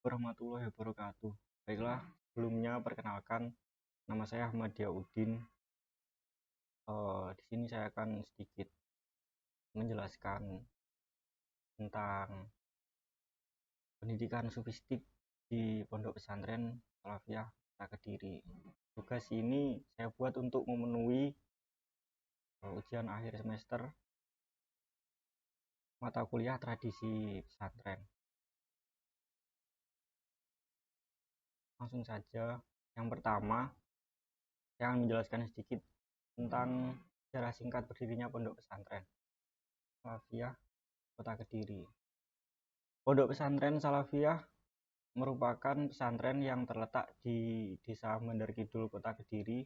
Warahmatullahi wabarakatuh. Baiklah, sebelumnya perkenalkan, nama saya Ahmad Diaudin. Di sini saya akan sedikit menjelaskan tentang pendidikan sufistik di Pondok Pesantren Salafiyah Kota Kediri. Tugas ini saya buat untuk memenuhi ujian akhir semester mata kuliah tradisi pesantren. Langsung saja, yang pertama saya akan menjelaskan sedikit tentang sejarah singkat berdirinya Pondok Pesantren Salafiyah Kota Kediri. Pondok Pesantren Salafiyah merupakan pesantren yang terletak di Desa Mandar Kidul, Kota Kediri.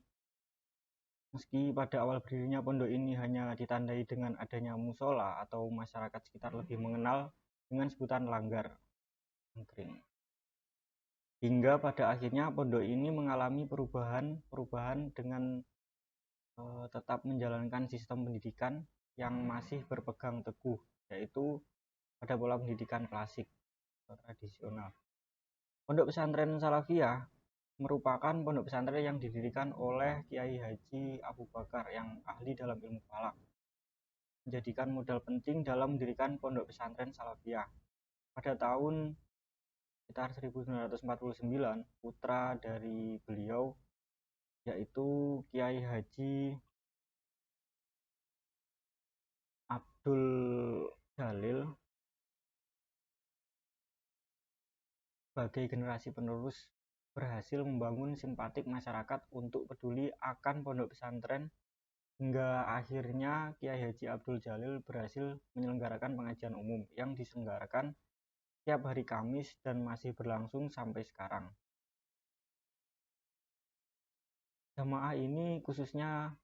Meski pada awal berdirinya pondok ini hanya ditandai dengan adanya musola atau masyarakat sekitar lebih mengenal dengan sebutan langgar angkring. Hingga pada akhirnya pondok ini mengalami perubahan dengan tetap menjalankan sistem pendidikan yang masih berpegang teguh, yaitu pada pola pendidikan klasik atau tradisional. Pondok Pesantren Salafiyah merupakan pondok pesantren yang didirikan oleh Kiai Haji Abu Bakar yang ahli dalam ilmu falak, menjadikan modal penting dalam mendirikan Pondok Pesantren Salafiyah. Pada tahun sekitar 1949, putra dari beliau yaitu Kiai Haji Abdul Jalil sebagai generasi penerus berhasil membangun simpatik masyarakat untuk peduli akan pondok pesantren, hingga akhirnya Kiai Haji Abdul Jalil berhasil menyelenggarakan pengajian umum yang diselenggarakan setiap hari Kamis dan masih berlangsung sampai sekarang. Jamaah ini khususnya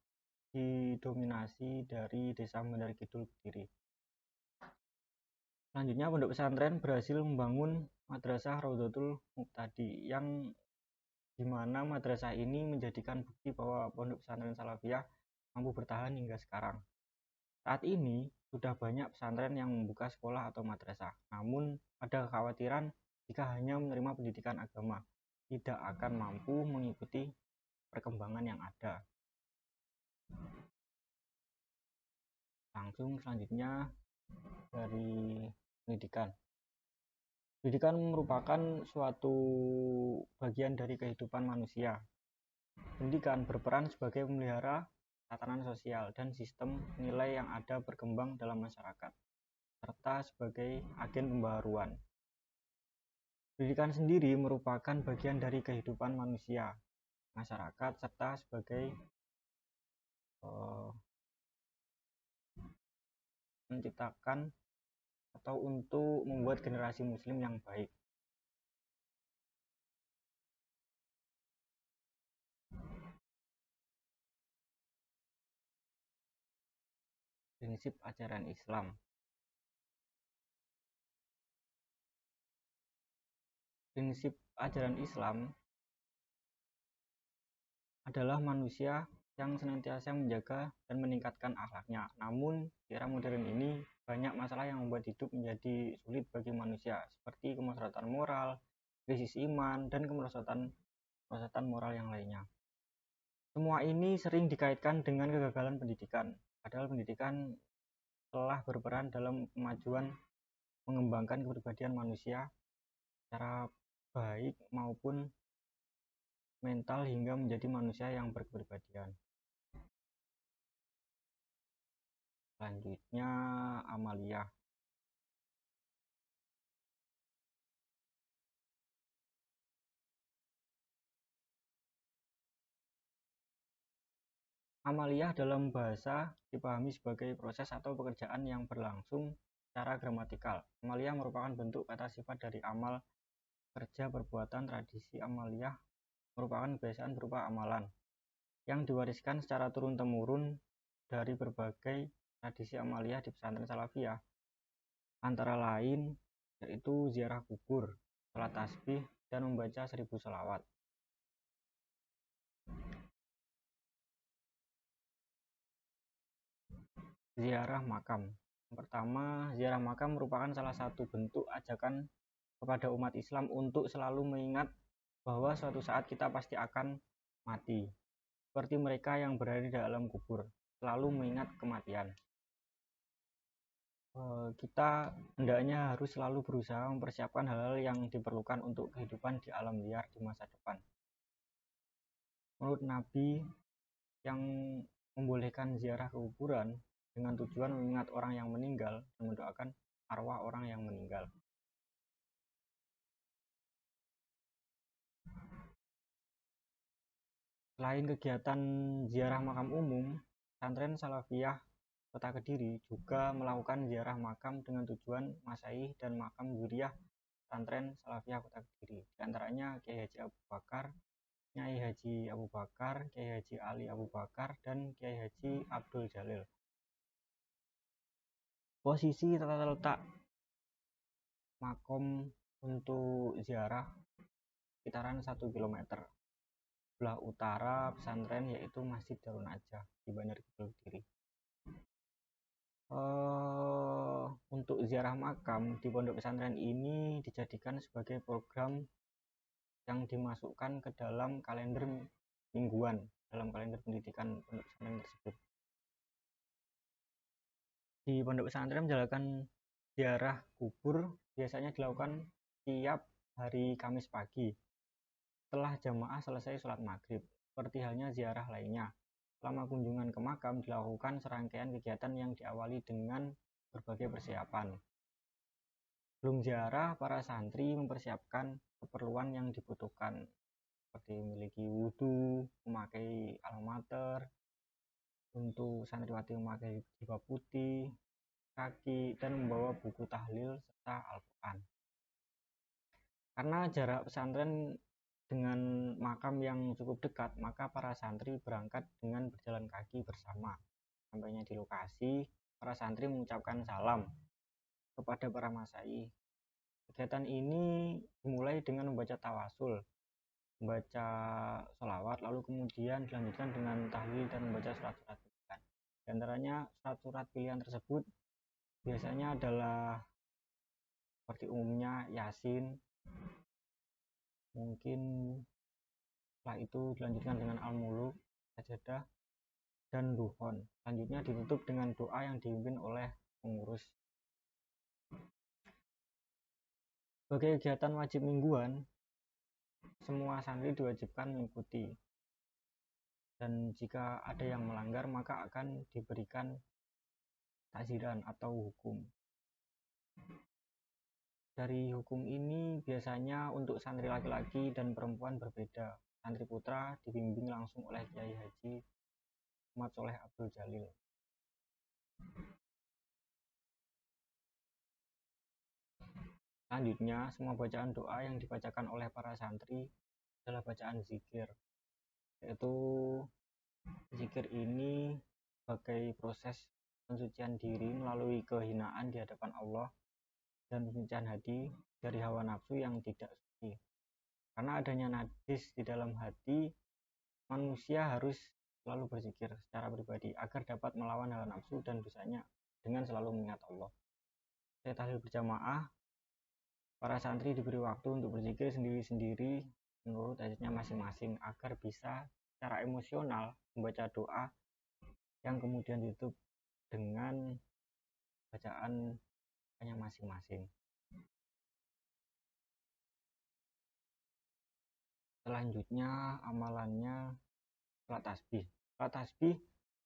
didominasi dari Desa Mandar Kidul Kediri. Selanjutnya pondok pesantren berhasil membangun Madrasah Raudhatul Muqtadi, yang dimana madrasah ini menjadikan bukti bahwa Pondok Pesantren Salafiyah mampu bertahan hingga sekarang. Saat ini sudah banyak pesantren yang membuka sekolah atau madrasah, namun ada kekhawatiran jika hanya menerima pendidikan agama tidak akan mampu mengikuti perkembangan yang ada. Langsung selanjutnya dari pendidikan. Pendidikan merupakan suatu bagian dari kehidupan manusia. Pendidikan berperan sebagai pemelihara tatanan sosial dan sistem nilai yang ada berkembang dalam masyarakat, serta sebagai agen pembaharuan. Pendidikan sendiri merupakan bagian dari kehidupan manusia, masyarakat, serta sebagai menciptakan atau untuk membuat generasi muslim yang baik. Prinsip ajaran Islam. Prinsip ajaran Islam adalah manusia yang senantiasa menjaga dan meningkatkan akhlaknya. Namun di era modern ini banyak masalah yang membuat hidup menjadi sulit bagi manusia, seperti kemerosotan moral, krisis iman, dan kemerosotan moral yang lainnya. Semua ini sering dikaitkan dengan kegagalan pendidikan, padahal pendidikan telah berperan dalam kemajuan mengembangkan kepribadian manusia secara baik maupun mental hingga menjadi manusia yang berkepribadian. Selanjutnya amaliyah. Amaliyah dalam bahasa dipahami sebagai proses atau pekerjaan yang berlangsung secara gramatikal. Amaliyah merupakan bentuk kata sifat dari amal, kerja, perbuatan. Tradisi amaliyah merupakan kebiasaan berupa amalan yang diwariskan secara turun-temurun dari berbagai tradisi amaliyah di pesantren Salafiyah, antara lain yaitu ziarah kubur, salat tasbih, dan membaca 1000 sholawat. Ziarah makam. Yang pertama, ziarah makam merupakan salah satu bentuk ajakan kepada umat Islam untuk selalu mengingat bahwa suatu saat kita pasti akan mati. Seperti mereka yang berada di dalam kubur, selalu mengingat kematian. Kita hendaknya harus selalu berusaha mempersiapkan hal-hal yang diperlukan untuk kehidupan di alam liar di masa depan. Menurut Nabi, yang membolehkan ziarah ke kuburan dengan tujuan mengingat orang yang meninggal dan mendoakan arwah orang yang meninggal. Selain kegiatan ziarah makam umum, pesantren Salafiyah Kota Kediri juga melakukan ziarah makam dengan tujuan masyayikh dan makam zuriyah pesantren Salafiyah Kota Kediri. Di antaranya Kiai Haji Abu Bakar, Nyai Haji Abu Bakar, Kiai Haji Ali Abu Bakar, dan Kiai Haji Abdul Jalil. Posisi tata letak makom untuk ziarah sekitaran 1 km sebelah utara pesantren, yaitu Masjid Darun Najah di Bandar Kidul Kediri. Untuk ziarah makam di pondok pesantren ini dijadikan sebagai program yang dimasukkan ke dalam kalender mingguan dalam kalender pendidikan pondok pesantren tersebut. Di pondok pesantren menjalankan ziarah kubur biasanya dilakukan tiap hari Kamis pagi setelah jamaah selesai sholat maghrib. Seperti halnya ziarah lainnya, selama kunjungan ke makam dilakukan serangkaian kegiatan yang diawali dengan berbagai persiapan. Sebelum ziarah, para santri mempersiapkan keperluan yang dibutuhkan, seperti memiliki wudhu, memakai alma mater, untuk santriwati memakai jilbab putih, kaki, dan membawa buku tahlil serta Al-Quran. Karena jarak pesantren dengan makam yang cukup dekat, maka para santri berangkat dengan berjalan kaki bersama. Sampainya di lokasi, para santri mengucapkan salam kepada para masyayikh. Kegiatan ini dimulai dengan membaca tawasul, membaca sholawat, lalu kemudian dilanjutkan dengan tahlil dan membaca surat-surat pilihan. Di antaranya surat-surat pilihan tersebut biasanya adalah seperti umumnya Yasin, mungkin setelah itu dilanjutkan dengan Al-Muluk, Sajadah, dan Duhon. Selanjutnya ditutup dengan doa yang dipimpin oleh pengurus. Sebagai kegiatan wajib mingguan, semua santri diwajibkan mengikuti. Dan jika ada yang melanggar, maka akan diberikan takziran atau hukum. Dari hukum ini biasanya untuk santri laki-laki dan perempuan berbeda. Santri putra dibimbing langsung oleh Kiai Haji Muhammad Sholeh Abdul Jalil. Selanjutnya, semua bacaan doa yang dibacakan oleh para santri adalah bacaan zikir, yaitu zikir ini sebagai proses pensucian diri melalui kehinaan di hadapan Allah dan pensucian hati dari hawa nafsu yang tidak suci. Karena adanya najis di dalam hati, manusia harus selalu berzikir secara pribadi agar dapat melawan hawa nafsu dan dosanya dengan selalu mengingat Allah. Setelah tahlil berjamaah, para santri diberi waktu untuk berzikir sendiri-sendiri menurut hajatnya masing-masing agar bisa secara emosional membaca doa yang kemudian ditutup dengan bacaan masing-masing. Selanjutnya amalannya sholat tasbih. Sholat tasbih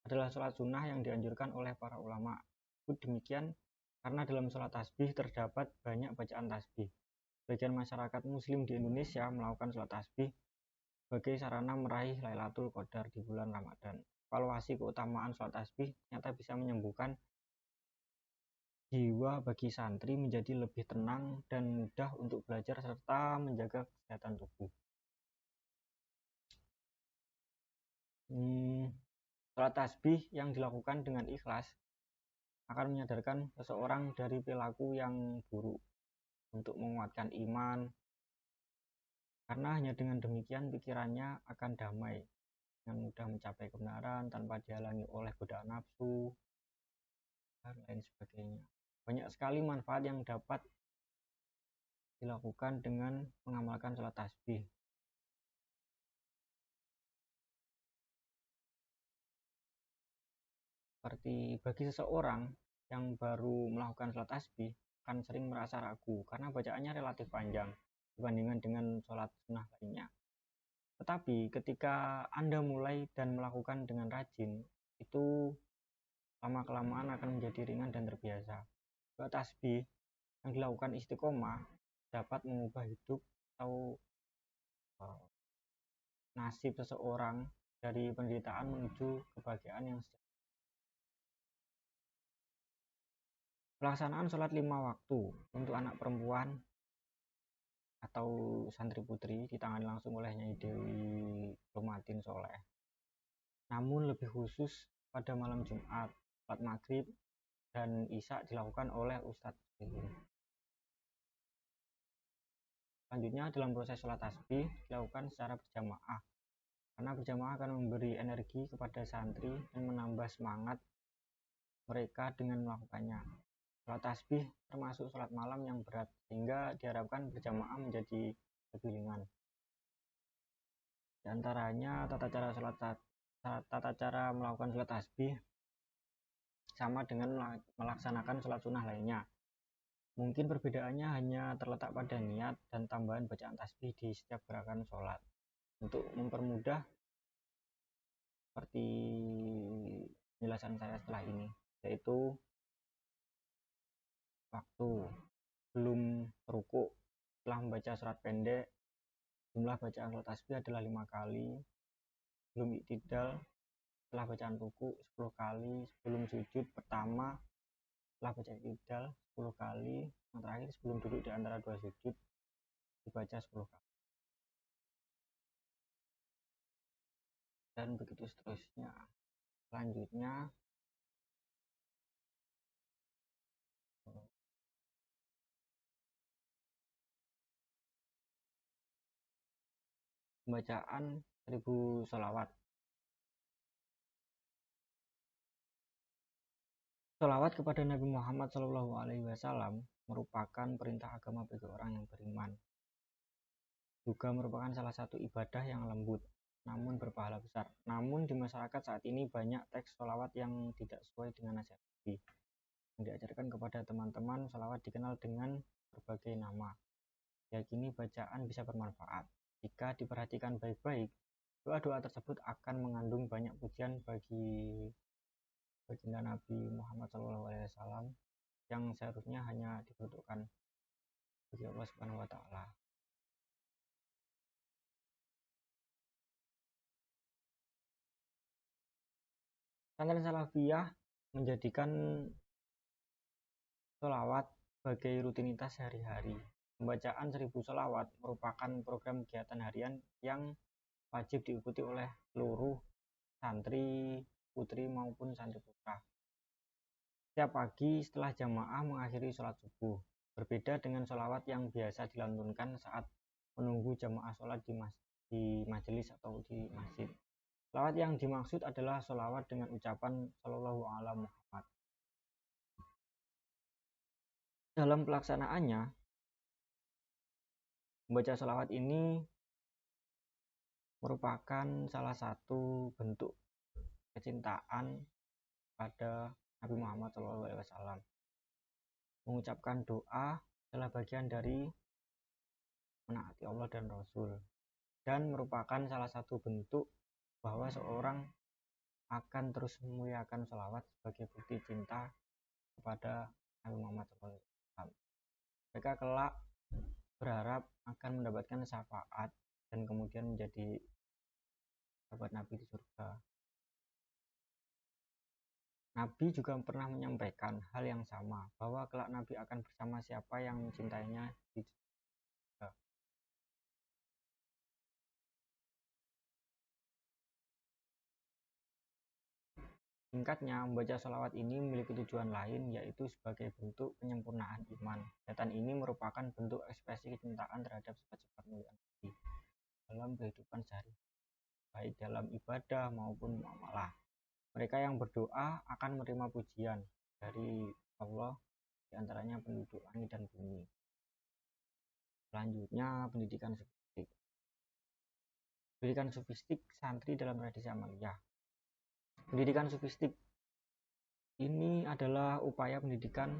adalah sholat sunnah yang dianjurkan oleh para ulama. Demikian karena dalam sholat tasbih terdapat banyak bacaan tasbih. Sebagian masyarakat muslim di Indonesia melakukan sholat tasbih sebagai sarana meraih Lailatul Qadar di bulan Ramadan. Evaluasi keutamaan sholat tasbih ternyata bisa menyembuhkan jiwa bagi santri menjadi lebih tenang dan mudah untuk belajar serta menjaga kesehatan tubuh. Sholat tasbih yang dilakukan dengan ikhlas akan menyadarkan seseorang dari perilaku yang buruk untuk menguatkan iman, karena hanya dengan demikian pikirannya akan damai dengan mudah mencapai kebenaran tanpa dihalangi oleh godaan nafsu dan lain sebagainya. Banyak sekali manfaat yang dapat dilakukan dengan mengamalkan sholat tasbih. Seperti bagi seseorang yang baru melakukan sholat tasbih akan sering merasa ragu karena bacaannya relatif panjang dibandingkan dengan sholat sunnah lainnya. Tetapi ketika Anda mulai dan melakukan dengan rajin, itu lama-kelamaan akan menjadi ringan dan terbiasa. Sholat tasbih yang dilakukan istiqomah dapat mengubah hidup atau nasib seseorang dari penderitaan menuju kebahagiaan yang sejahtera. Pelaksanaan sholat 5 waktu untuk anak perempuan atau santri putri ditangani langsung oleh Nyai Dewi Romadin Soleh. Namun lebih khusus pada malam Jumat, sholat maghrib dan isya dilakukan oleh Ustadz Muslimin. Selanjutnya dalam proses sholat tasbih dilakukan secara berjamaah, karena berjamaah akan memberi energi kepada santri dan menambah semangat mereka dengan melakukannya. Sholat tasbih termasuk sholat malam yang berat, sehingga diharapkan berjamaah menjadi lebih ringan. Di antaranya tata cara melakukan sholat tasbih sama dengan melaksanakan sholat sunnah lainnya. Mungkin perbedaannya hanya terletak pada niat dan tambahan bacaan tasbih di setiap gerakan sholat. Untuk mempermudah seperti penjelasan saya setelah ini, yaitu waktu belum rukuk setelah membaca surat pendek, jumlah bacaan sholat tasbih adalah 5 kali. Sebelum iktidal setelah bacaan ruku 10 kali. Sebelum sujud pertama setelah baca iktidal 10 kali. Yang terakhir sebelum duduk di antara dua sujud dibaca 10 kali. Dan begitu seterusnya. Selanjutnya pembacaan 1000 sholawat. Sholawat kepada Nabi Muhammad SAW merupakan perintah agama bagi orang yang beriman. Juga merupakan salah satu ibadah yang lembut, namun berpahala besar. Namun di masyarakat saat ini banyak teks sholawat yang tidak sesuai dengan nasihat Nabi. Yang diajarkan kepada teman-teman, sholawat dikenal dengan berbagai nama. Yakini bacaan bisa bermanfaat. Jika diperhatikan baik-baik, doa-doa tersebut akan mengandung banyak pujian bagi baginda Nabi Muhammad SAW yang seharusnya hanya diperuntukkan bagi Allah Subhanahu wa Ta'ala. Pesantren Salafiyah menjadikan sholawat sebagai rutinitas sehari-hari. Pembacaan 1000 sholawat merupakan program kegiatan harian yang wajib diikuti oleh seluruh santri putri maupun santri putra. Setiap pagi setelah jamaah mengakhiri sholat subuh, berbeda dengan sholawat yang biasa dilantunkan saat menunggu jamaah sholat di majelis atau di masjid. Sholawat yang dimaksud adalah sholawat dengan ucapan Shallallahu ala Muhammad. Dalam pelaksanaannya, membaca sholawat ini merupakan salah satu bentuk kecintaan pada Nabi Muhammad SAW. Mengucapkan doa adalah bagian dari menaati Allah dan Rasul, dan merupakan salah satu bentuk bahwa seorang akan terus memuliakan sholawat sebagai bukti cinta kepada Nabi Muhammad SAW. Mereka kelak berharap akan mendapatkan syafaat dan kemudian menjadi sahabat Nabi di surga. Nabi juga pernah menyampaikan hal yang sama, bahwa kelak Nabi akan bersama siapa yang mencintainya di surga. Singkatnya, membaca sholawat ini memiliki tujuan lain, yaitu sebagai bentuk penyempurnaan iman. Kegiatan ini merupakan bentuk ekspresi kecintaan terhadap sifat-sifat mulia Nabi dalam kehidupan sehari, baik dalam ibadah maupun muamalah. Mereka yang berdoa akan menerima pujian dari Allah, diantaranya penduduk langit dan bumi. Selanjutnya, pendidikan sufistik. Pendidikan sufistik santri dalam tradisi Amaliyah. Pendidikan sufistik ini adalah upaya pendidikan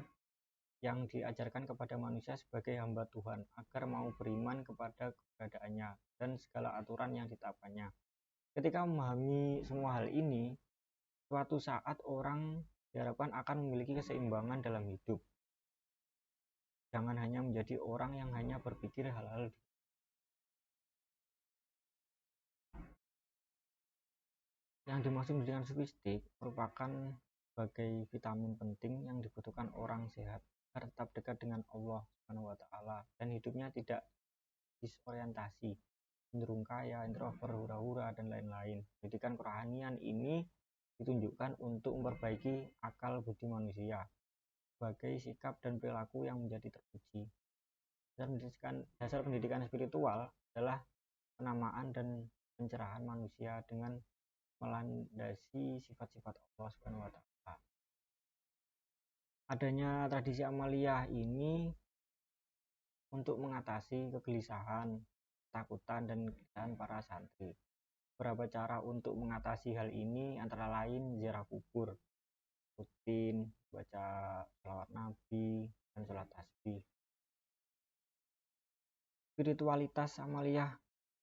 yang diajarkan kepada manusia sebagai hamba Tuhan agar mau beriman kepada keberadaannya dan segala aturan yang ditetapkannya. Ketika memahami semua hal ini, suatu saat orang diharapkan akan memiliki keseimbangan dalam hidup. Jangan hanya menjadi orang yang hanya berpikir hal-hal yang dimaksud pendidikan sufistik merupakan sebagai vitamin penting yang dibutuhkan orang sehat agar tetap dekat dengan Allah Subhanahu wa taala dan hidupnya tidak disorientasi, cenderung kaya, introvert, hura-hura dan lain-lain. Pendidikan kerohanian ini ditunjukkan untuk memperbaiki akal budi manusia sebagai sikap dan perilaku yang menjadi terpuji. Dasar pendidikan spiritual adalah penamaan dan pencerahan manusia dengan melandasi sifat-sifat Allah Subhanahu wa taala. Adanya tradisi Amaliyah ini untuk mengatasi kegelisahan, ketakutan dan kegelisahan para santri. Beberapa cara untuk mengatasi hal ini antara lain ziarah kubur, rutin baca sholawat Nabi dan sholat tasbih. Spiritualitas Amaliyah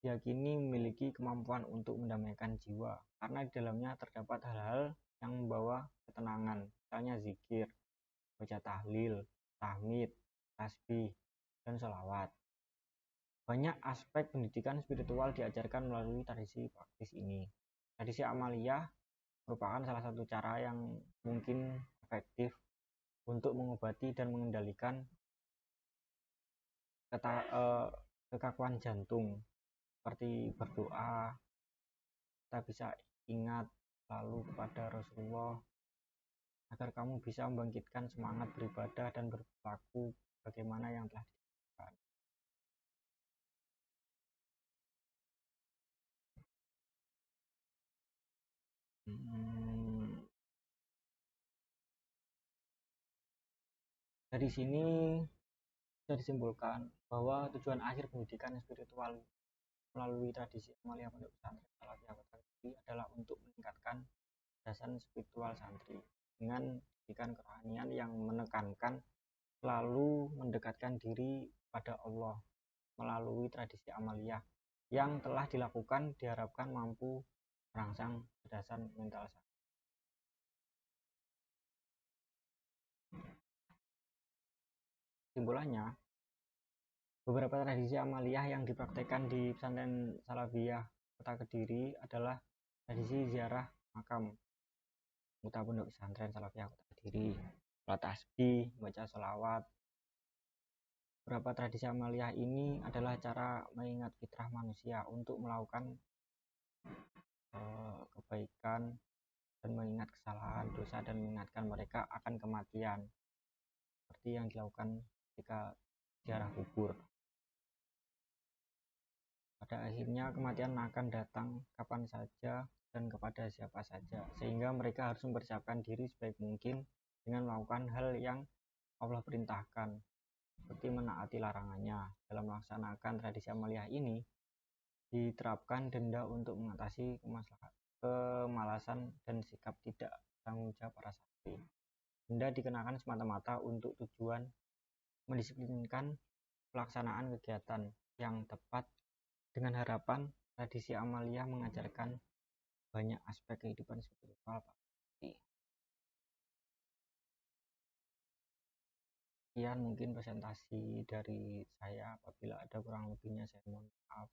diyakini memiliki kemampuan untuk mendamaikan jiwa karena di dalamnya terdapat hal-hal yang membawa ketenangan, misalnya zikir, baca tahlil, tahmid, tasbih, dan sholawat. Banyak aspek pendidikan spiritual diajarkan melalui tradisi praktis ini. Tradisi Amaliyah merupakan salah satu cara yang mungkin efektif untuk mengobati dan mengendalikan kekakuan jantung, seperti berdoa. Kita bisa ingat lalu kepada Rasulullah agar kamu bisa membangkitkan semangat beribadah dan berperilaku bagaimana yang telah dilakukan. Dari sini bisa disimpulkan bahwa tujuan akhir pendidikan spiritual melalui tradisi Amaliyah Pondok Pesantren Salafiyah Kota Kediri adalah untuk meningkatkan dasar spiritual santri dengan pendidikan kerohanian yang menekankan selalu mendekatkan diri pada Allah melalui tradisi Amaliyah yang telah dilakukan diharapkan mampu merangsang kecerdasan mental santri. Kesimpulannya, beberapa tradisi Amaliyah yang dipraktekkan di pesantren Salafiyah Kota Kediri adalah tradisi ziarah makam anggota pondok pesantren Salafiyah Kota Kediri, sholat tasbih, baca sholawat. Beberapa tradisi Amaliyah ini adalah cara mengingat fitrah manusia untuk melakukan kebaikan dan mengingat kesalahan, dosa dan mengingatkan mereka akan kematian seperti yang dilakukan ketika ziarah kubur. Pada akhirnya kematian akan datang kapan saja dan kepada siapa saja, sehingga mereka harus mempersiapkan diri sebaik mungkin dengan melakukan hal yang Allah perintahkan, seperti menaati larangannya. Dalam melaksanakan tradisi Amaliyah ini diterapkan denda untuk mengatasi kemalasan dan sikap tidak tanggung jawab para santri. Denda dikenakan semata-mata untuk tujuan mendisiplinkan pelaksanaan kegiatan yang tepat dengan harapan tradisi Amaliyah mengajarkan banyak aspek kehidupan spiritual. Sekian mungkin presentasi dari saya. Apabila ada kurang lebihnya saya mohon maaf.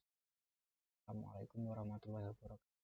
Assalamualaikum warahmatullahi wabarakatuh.